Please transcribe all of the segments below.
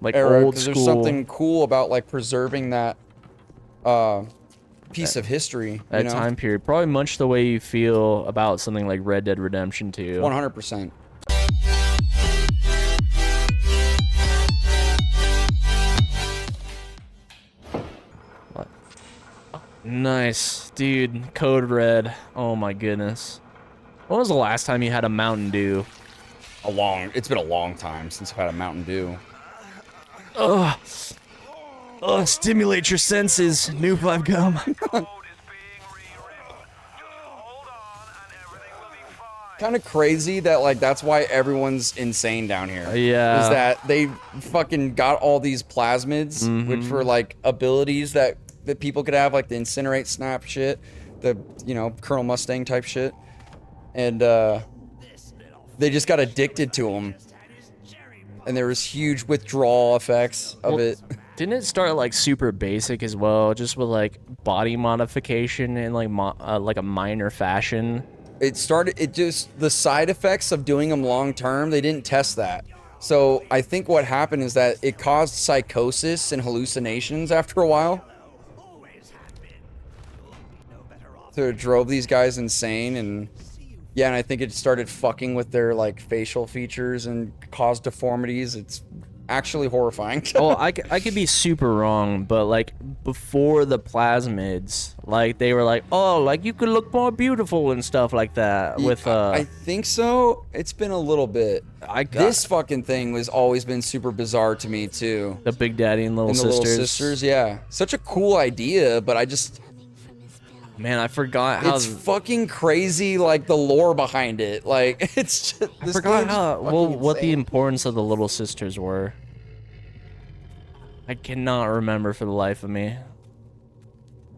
like era, old 'cause school. there's something cool about like preserving that piece of history. That time period, probably much the way you feel about something like Red Dead Redemption 2. 100%. Nice, dude. Code Red. Oh my goodness. When was the last time you had a Mountain Dew? It's been a long time since I've had a Mountain Dew. Ugh. Ugh, stimulate your senses. New 5 gum. Kind of crazy that like that's why everyone's insane down here. Yeah. Is that they fucking got all these plasmids, which were like abilities that people could have, like the incinerate, snap shit, the Colonel Mustang type shit, and they just got addicted to them, and there was huge withdrawal effects of it. Didn't it start like super basic as well, just with like body modification in like a minor fashion? The side effects of doing them long term, they didn't test that. So I think what happened is that it caused psychosis and hallucinations after a while. So it drove these guys insane, and yeah, and I think it started fucking with their like facial features and caused deformities. It's actually horrifying. Oh, I could be super wrong, but like before the plasmids, like they were like, oh, like you could look more beautiful and stuff like that. With I think so. It's been a little bit. This fucking thing has always been super bizarre to me too. The Big Daddy and Little the Sisters. Little Sisters, yeah, such a cool idea, but I just. Man, I forgot how. It's fucking crazy, like the lore behind it. Like it's just. I forgot what the importance of the Little Sisters were. I cannot remember for the life of me.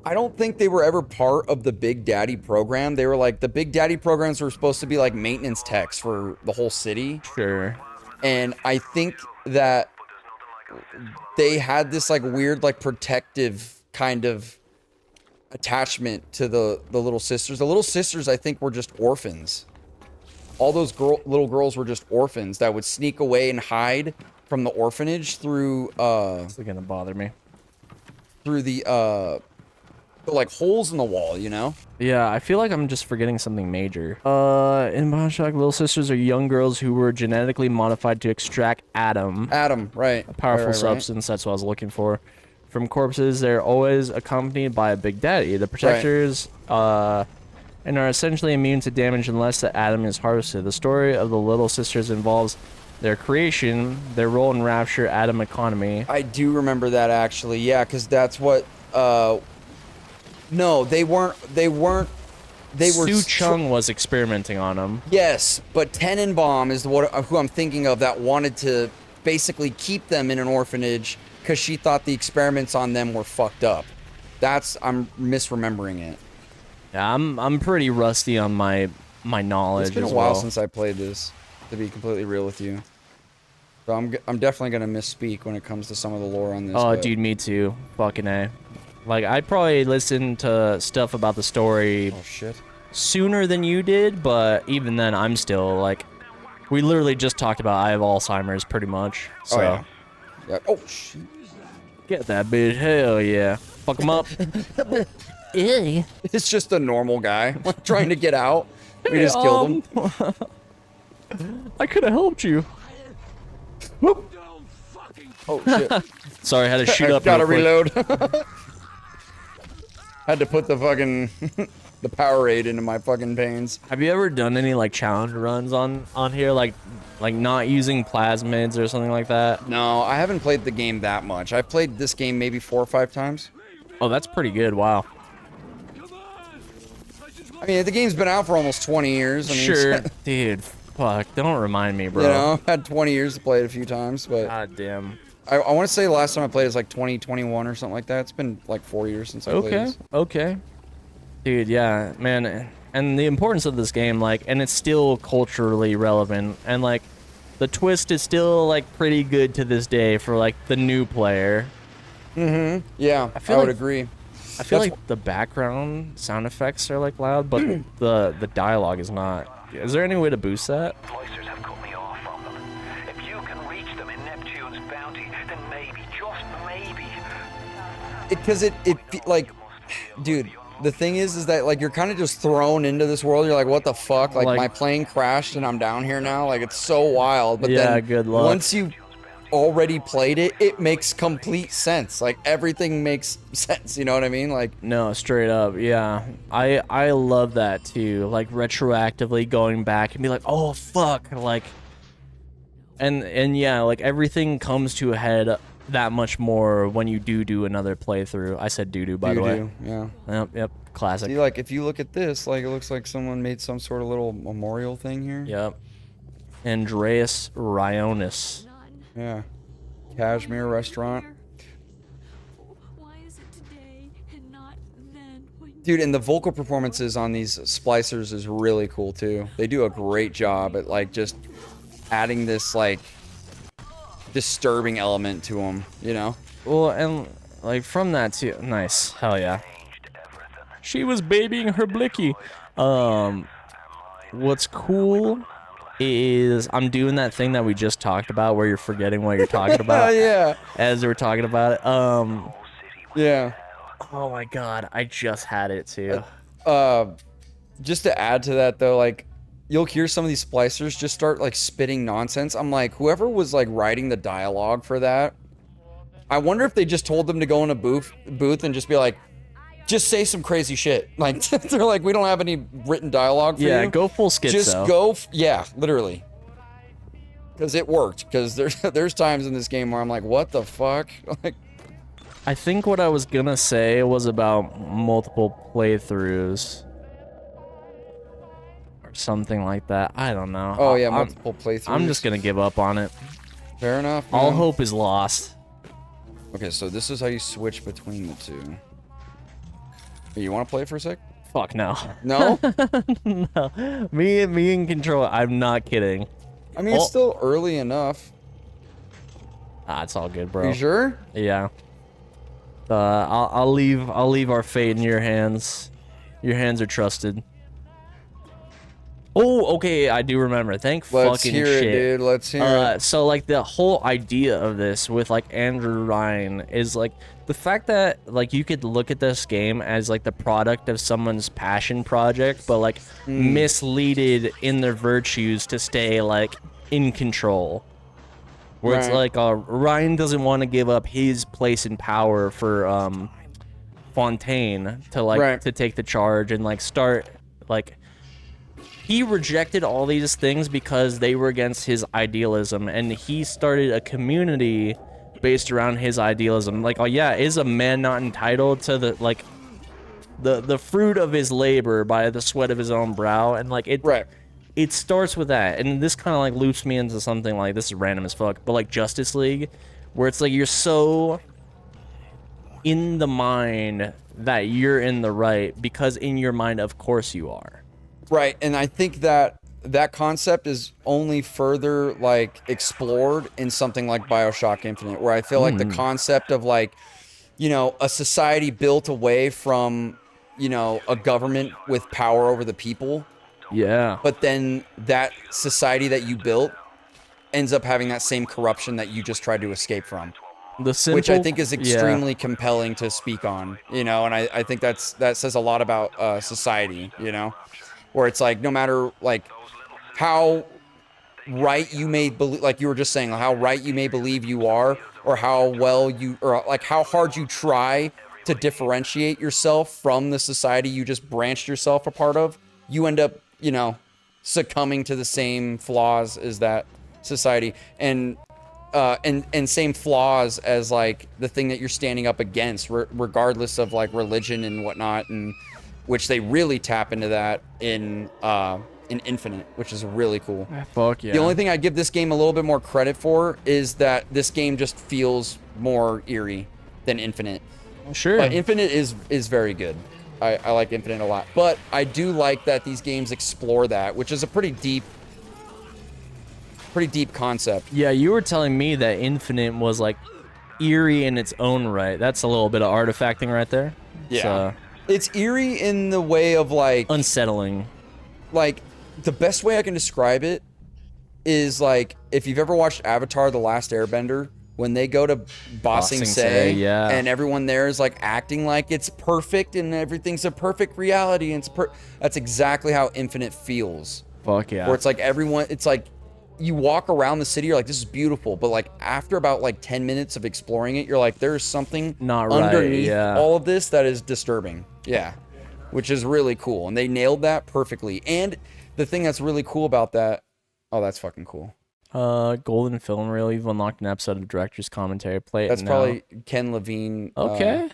I don't think they were ever part of the Big Daddy program. They were like, the Big Daddy programs were supposed to be like maintenance techs for the whole city. Sure. And I think that they had this like weird, like protective kind of attachment to the Little Sisters. The Little Sisters, I think, were just orphans. All those little girls were just orphans that would sneak away and hide from the orphanage through It's gonna bother me. Through the like holes in the wall, you know? Yeah, I feel like I'm just forgetting something major. In DualShock, Little Sisters are young girls who were genetically modified to extract Adam. Adam, right. A powerful right. substance, that's what I was looking for. From corpses, they're always accompanied by a Big Daddy. The protectors, and are essentially immune to damage unless the Adam is harvested. The story of the Little Sisters involves their creation, their role in Rapture, Adam economy. I do remember that actually, yeah, because that's what. No, they weren't. They were. Su Chung was experimenting on them. Yes, but Tenenbaum is who I'm thinking of that wanted to basically keep them in an orphanage because she thought the experiments on them were fucked up. I'm misremembering it. Yeah, I'm pretty rusty on my knowledge. It's been a while since I played this, to be completely real with you. So I'm definitely gonna misspeak when it comes to some of the lore on this. Oh, dude, me too. Fucking A. Like, I probably listened to stuff about the story sooner than you did, but even then, I'm still, like, we literally just talked about I have Alzheimer's, pretty much. So. Oh, yeah. Oh, shit. Get that bitch. Hell yeah. Fuck him up. It's just a normal guy trying to get out. We just killed him. I could have helped you. Whoop. Oh, shit. Sorry, I had to shoot up. Gotta reload. Had to put the fucking the Powerade into my fucking veins. Have you ever done any like challenge runs on here, like not using plasmids or something like that? No, I haven't played the game that much. I've played this game maybe 4 or 5 times. Oh, that's pretty good. Wow. I mean, the game's been out for almost 20 years. I mean, sure, dude. Fuck, don't remind me, bro. You know, I've had 20 years to play it a few times, but God damn. I want to say the last time I played is like 2021 or something like that. It's been like 4 years since I played this. Okay. Dude, yeah, man. And the importance of this game, like, and it's still culturally relevant, and like, the twist is still like pretty good to this day for like the new player. Mm-hmm. Yeah, I would agree. I feel like the background sound effects are like loud, but the dialogue is not. Is there any way to boost that? Cloisters have cut me off from them. If you can reach them in Neptune's bounty, maybe, just maybe. Because like, dude, the thing is that like you're kind of just thrown into this world. You're like, what the fuck? Like my plane crashed and I'm down here now. Like it's so wild. But yeah, then good luck. once you already played it, it makes complete sense. Like everything makes sense. You know what I mean? Like No, straight up, yeah. I love that too. Like retroactively going back and be like, oh fuck, like, and yeah, like everything comes to a head that much more when you do another playthrough. I said do by the way. Yeah. Yep, classic. See, like if you look at this, like it looks like someone made some sort of little memorial thing here. Yep. Andreas Rionis. Yeah. Cashmere restaurant. Why is it today and not then? Dude, and the vocal performances on these splicers is really cool too. They do a great job at like just adding this like disturbing element to them, you know? Well, and like from that too, nice, hell yeah. She was babying her blicky. What's cool is I'm doing that thing that we just talked about where you're forgetting what you're talking about. Yeah. As we're talking about it. Yeah. Oh my god, I just had it too. Just to add to that though, like you'll hear some of these splicers just start like spitting nonsense. I'm like, whoever was like writing the dialogue for that, I wonder if they just told them to go in a booth and just be like, just say some crazy shit. Like they're like, we don't have any written dialogue for you. Yeah, go full schizo. Just go, yeah, literally. Because it worked. Because there's times in this game where I'm like, what the fuck? Like, I think what I was gonna say was about multiple playthroughs. Or something like that. I don't know. oh yeah, multiple playthroughs. I'm just gonna give up on it. Fair enough. All man. hope is lost. Okay, so this is how you switch between the two. Hey, you want to play it for a sec? Fuck no. No? No. Me in control. I'm not kidding. I mean, it's still early enough. Ah, it's all good, bro. You sure? Yeah. I'll leave our fate in your hands. Your hands are trusted. Oh, okay, I do remember. Thank Let's fucking hear shit. it, dude. Let's hear it. So like the whole idea of this with like Andrew Ryan is like the fact that like you could look at this game as like the product of someone's passion project, but like misleaded in their virtues to stay like in control. Where it's like Ryan doesn't want to give up his place in power for Fontaine to like to take the charge and like start like he rejected all these things because they were against his idealism, and he started a community based around his idealism. Like, oh yeah, is a man not entitled to the like the fruit of his labor by the sweat of his own brow? And like it starts with that, and this kind of like loops me into something like, this is random as fuck, but like Justice League, where it's like you're so in the mind that you're in the right because in your mind, of course you are. Right, and I think that that concept is only further like explored in something like BioShock Infinite, where I feel like the concept of like, you know, a society built away from, you know, a government with power over the people. Yeah. But then that society that you built ends up having that same corruption that you just tried to escape from. Which I think is extremely compelling to speak on, you know, and I think that says a lot about society, you know, where it's like no matter like how right you may believe, like you were just saying, how right you may believe you are, or how well you, or like how hard you try to differentiate yourself from the society you just branched yourself a part of, you end up, you know, succumbing to the same flaws as that society, and same flaws as like the thing that you're standing up against, regardless of like religion and whatnot, and which they really tap into that in Infinite, which is really cool. Fuck yeah. The only thing I give this game a little bit more credit for is that this game just feels more eerie than Infinite. Sure. But Infinite is very good. I like Infinite a lot, but I do like that these games explore that, which is a pretty deep concept. Yeah, you were telling me that Infinite was like eerie in its own right. That's a little bit of artifacting right there. Yeah. It's eerie in the way of like unsettling. Like the best way I can describe it is like if you've ever watched Avatar: The Last Airbender, when they go to Bossing Say, Say, yeah. and everyone there is like acting like it's perfect and everything's a perfect reality, and that's exactly how Infinite feels. Fuck yeah. Where it's like everyone, it's like you walk around the city, you're like, this is beautiful, but like after about like 10 minutes of exploring it, you're like, there's something Not right, underneath yeah. all of this that is disturbing. Yeah, which is really cool, and they nailed that perfectly. And the thing that's really cool about that, oh, that's fucking cool. Golden Film Reel, you've unlocked an episode of Director's Commentary. Play it That's now. probably Ken Levine. Okay.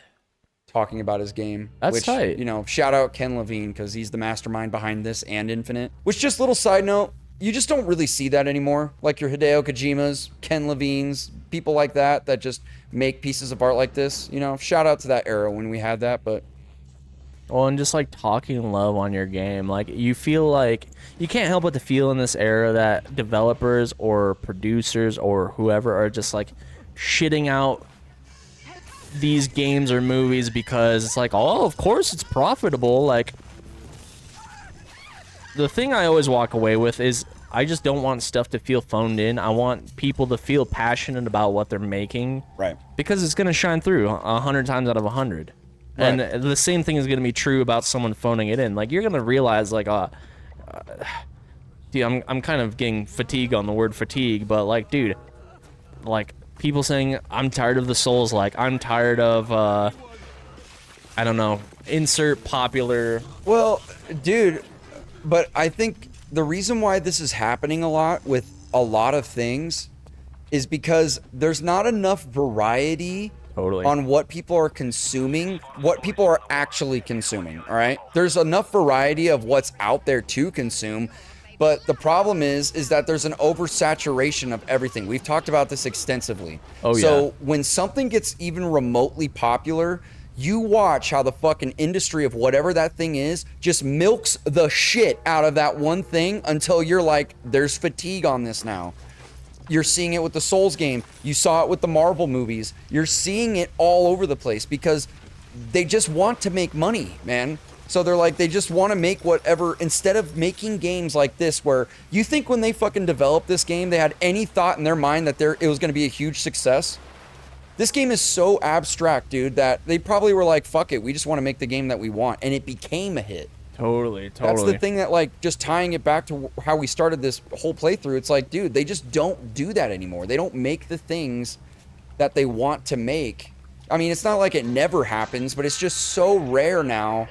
Talking about his game. That's which, tight. You know, shout out Ken Levine because he's the mastermind behind this and Infinite. Which, just little side note, you just don't really see that anymore. Like your Hideo Kojimas, Ken Levines, people like that just make pieces of art like this. You know, shout out to that era when we had that, but... Well, and just like talking love on your game, like you feel like you can't help but to feel in this era that developers or producers or whoever are just like shitting out these games or movies because it's like, oh, of course it's profitable. Like, the thing I always walk away with is I just don't want stuff to feel phoned in. I want people to feel passionate about what they're making, Right. because it's gonna shine through 100 times out of 100. And Right. the same thing is going to be true about someone phoning it in. Like, you're going to realize, like, dude, I'm kind of getting fatigue on the word fatigue, but, like, dude, like, people saying, I'm tired of the Souls, like, I'm tired of, I don't know, insert popular... Well, dude, but I think the reason why this is happening a lot with a lot of things is because there's not enough variety Totally. on what people are consuming, what people are actually consuming, all right? There's enough variety of what's out there to consume, but the problem is that there's an oversaturation of everything. We've talked about this extensively. Oh, yeah. So when something gets even remotely popular, you watch how the fucking industry of whatever that thing is just milks the shit out of that one thing until you're like, there's fatigue on this now. You're seeing it with the Souls game. You saw it with the Marvel movies. You're seeing it all over the place because they just want to make money, man. So they're like, they just want to make whatever, instead of making games like this where you think when they fucking developed this game, they had any thought in their mind that it was going to be a huge success. This game is so abstract, dude, that they probably were like, fuck it, we just want to make the game that we want. And it became a hit. Totally. That's the thing that, like, just tying it back to how we started this whole playthrough, it's like, dude, they just don't do that anymore. They don't make the things that they want to make. I mean, it's not like it never happens, but it's just so rare now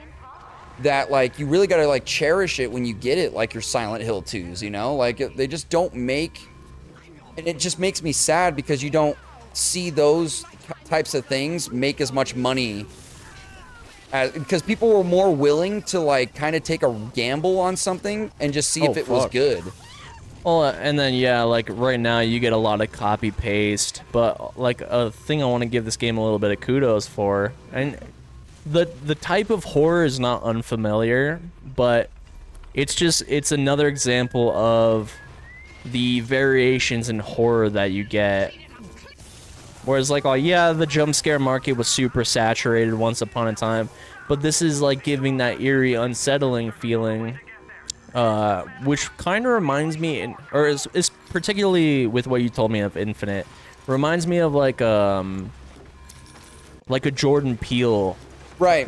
that, like, you really got to, like, cherish it when you get it, like your Silent Hill 2s, you know? Like, they just don't make... And it just makes me sad because you don't see those types of things make as much money because people were more willing to, like, kind of take a gamble on something and just see if it was good. Well, and then, yeah, like, right now you get a lot of copy-paste, but, like, a thing I want to give this game a little bit of kudos for, and the type of horror is not unfamiliar, but it's another example of the variations in horror that you get. Whereas, like, oh, yeah, the jump scare market was super saturated once upon a time, but this is, like, giving that eerie, unsettling feeling, which kind of reminds me, or is particularly with what you told me of Infinite, reminds me of, like a Jordan Peele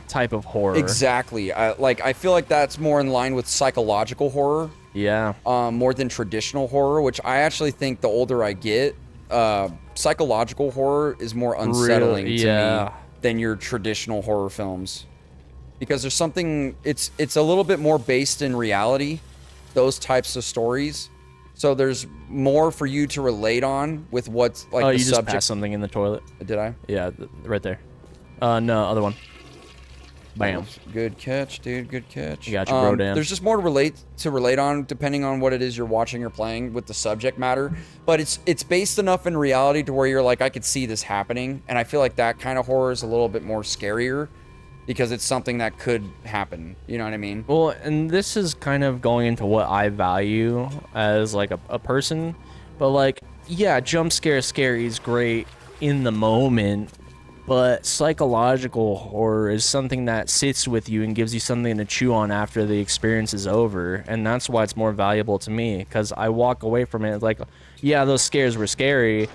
type of horror. Exactly. I feel like that's more in line with psychological horror. Yeah. More than traditional horror, which I actually think the older I get, psychological horror is more unsettling to me than your traditional horror films, because there's something, it's a little bit more based in reality, those types of stories, so there's more for you to relate on with what's like the you subject. just passed something in the toilet. Did I? Yeah, right there. No, other one. Bam. Good catch, dude. Good catch. You got your bro down. There's just more to relate on depending on what it is you're watching or playing with the subject matter. But it's based enough in reality to where you're like, I could see this happening. And I feel like that kind of horror is a little bit more scarier because it's something that could happen. You know what I mean? Well, and this is kind of going into what I value as, like, a person. But, like, yeah, jump scary is great in the moment. But psychological horror is something that sits with you and gives you something to chew on after the experience is over. And that's why it's more valuable to me, because I walk away from it like, yeah, those scares were scary,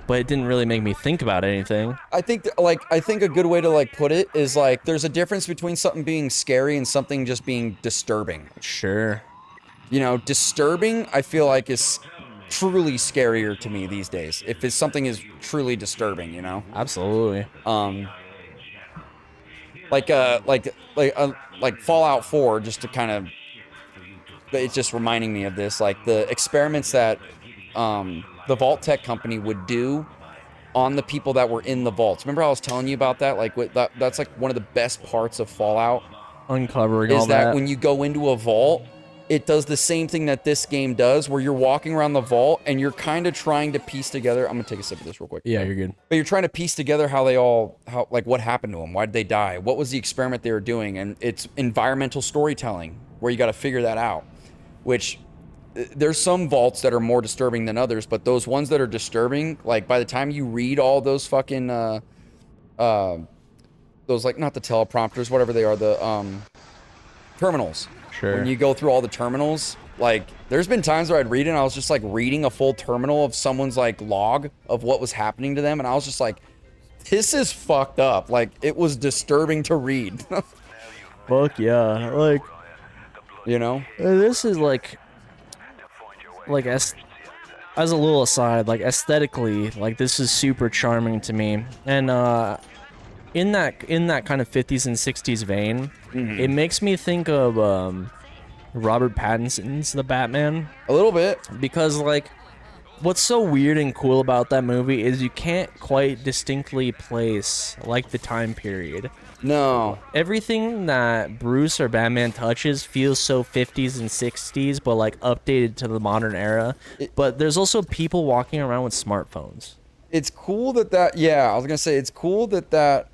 but it didn't really make me think about anything. I think a good way to like put it is like there's a difference between something being scary and something just being disturbing. Sure. You know, disturbing I feel like is truly scarier to me these days. If it's something is truly disturbing, you know. Absolutely. Like Fallout 4, just to kind of, it's just reminding me of this, like the experiments that the Vault Tech company would do on the people that were in the vaults. Remember how I was telling you about that? Like that's like one of the best parts of Fallout. Uncovering Is all that that. when you go into a vault, it does the same thing that this game does, where you're walking around the vault and you're kind of trying to piece together. I'm gonna take a sip of this real quick. Yeah, you're good. But you're trying to piece together how like what happened to them, why did they die, what was the experiment they were doing, and it's environmental storytelling where you got to figure that out. Which there's some vaults that are more disturbing than others, but those ones that are disturbing, like by the time you read all those fucking those, like, not the teleprompters, whatever they are, the terminals. Sure. When you go through all the terminals, like, there's been times where I'd read it and I was just like reading a full terminal of someone's like log of what was happening to them, and I was just like, this is fucked up. Like, it was disturbing to read. Fuck yeah. Like, You know? this is like as a little aside, like aesthetically, like this is super charming to me. And in that kind of 50s and 60s vein, it makes me think of Robert Pattinson's The Batman. A little bit. Because, like, what's so weird and cool about that movie is you can't quite distinctly place, like, the time period. No. Everything that Bruce or Batman touches feels so 50s and 60s, but, like, updated to the modern era. But there's also people walking around with smartphones. It's cool that yeah, I was gonna say, it's cool that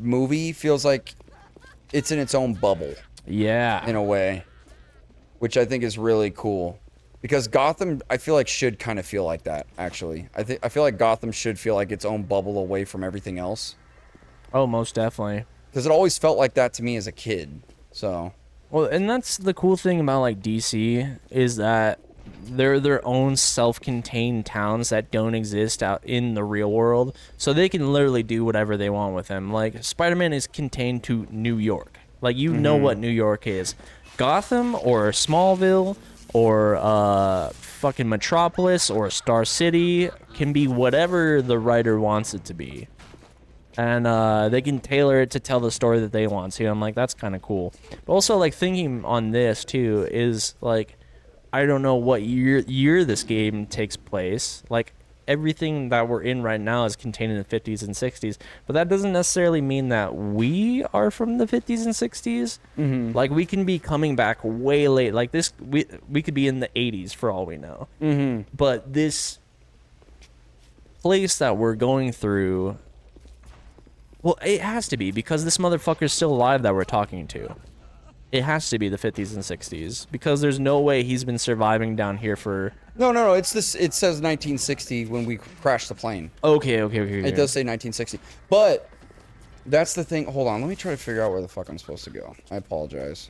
movie feels like it's in its own bubble. Yeah. In a way, which I think is really cool, because Gotham, I feel like, should kind of feel like that. Actually, I feel like Gotham should feel like its own bubble away from everything else, Oh, most definitely. because it always felt like that to me as a kid. So Well, and that's the cool thing about, like, DC, is that they're their own self-contained towns that don't exist out in the real world, so they can literally do whatever they want with them. Like, Spider-Man is contained to New York. Like, you know what New York is. Gotham or Smallville or fucking Metropolis or Star City can be whatever the writer wants it to be. And they can tailor it to tell the story that they want to. I'm like, that's kind of cool. But also, like, thinking on this, too, is, like, I don't know what year this game takes place. Like, everything that we're in right now is contained in the 50s and 60s. But that doesn't necessarily mean that we are from the 50s and 60s. Mm-hmm. Like, we can be coming back way late. Like, this, we could be in the 80s for all we know. Mm-hmm. But this place that we're going through... Well, it has to be, because this motherfucker's still alive that we're talking to. It has to be the 50s and 60s, because there's no way he's been surviving down here for... no, it's this. It says 1960 when we crashed the plane. Okay. It does say 1960, but that's the thing. Hold on, let me try to figure out where the fuck I'm supposed to go. I apologize.